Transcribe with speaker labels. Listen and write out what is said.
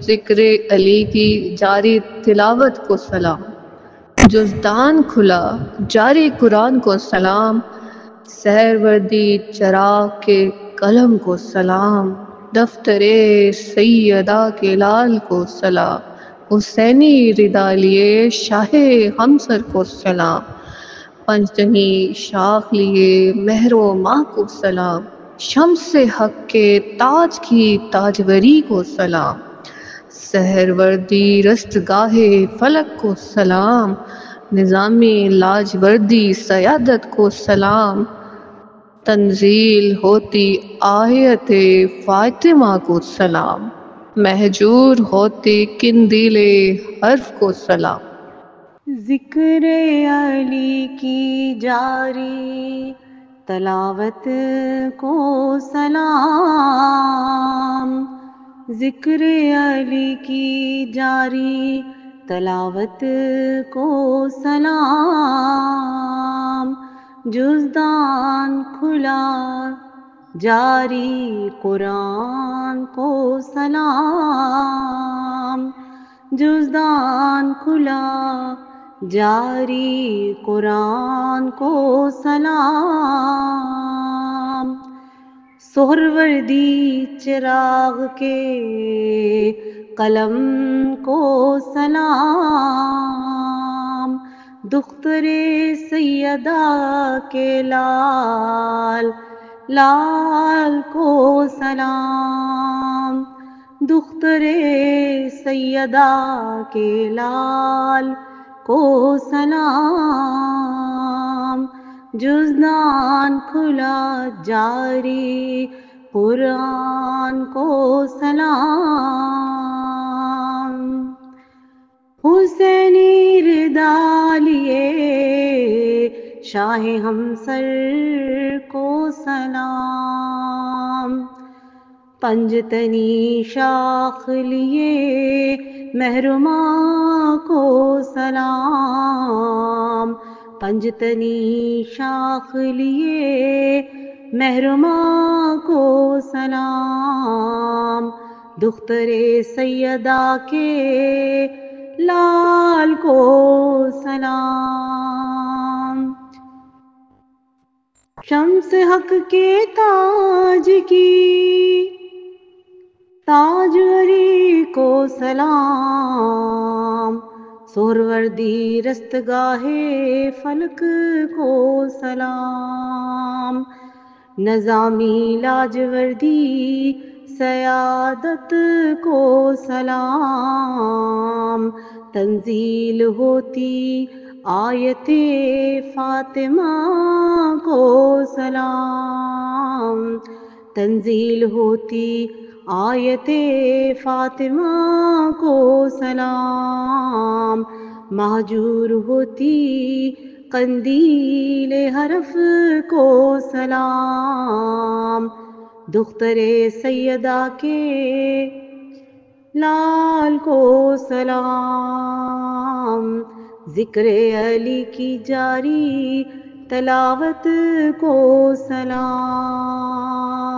Speaker 1: ذکر علی کی جاری تلاوت کو سلام، جزدان کھلا جاری قرآن کو سلام، سہروردی چراغ کے قلم کو سلام، دفتر سیدہ کے لال کو سلام، حسینی ردا لیے شاہ ہمسر کو سلام، پنجتنی شاخ لیے مہر و ماہ کو سلام، شمس حق کے تاج کی تاجوری کو سلام، سہروردی رستگاہ فلک کو سلام، نظامی لاجوردی سیادت کو سلام، تنزیل ہوتی آیت فاطمہ کو سلام، مہجور ہوتی قندیل حرف کو سلام۔
Speaker 2: ذکر علی کی جاری تلاوت کو سلام، ذکر علی کی جاری تلاوت کو سلام، جزدان کھلا جاری قرآن کو سلام، جزدان کھلا جاری قرآن کو سلام، سہروردی چراغ کے قلم کو سلام، دختر سیدہ کے لال کو سلام، دختر سیدہ کے لال کو سلام، جزدان کھلا جاری قرآن کو سلام، حسینی ردا لیے شاہ ہمسر کو سلام، پنجتنی شاخ لیے مہر و ماہ کو سلام، پنجتنی شاخ لیے مہر و ماہ کو سلام، دختر سیدہ کے لال کو سلام، شمس حق کے تاج کی تاجوری کو سلام، سہروردی رستگاہ فلک کو سلام، نظامی لاجوردی سیادت کو سلام، تنزیل ہوتی آیت فاطمہ کو سلام، تنزیل ہوتی آیت فاطمہ کو سلام، مہجور ہوتی قندیل حرف کو سلام، دختر سیدہ کے لال کو سلام، ذکر علی کی جاری تلاوت کو سلام۔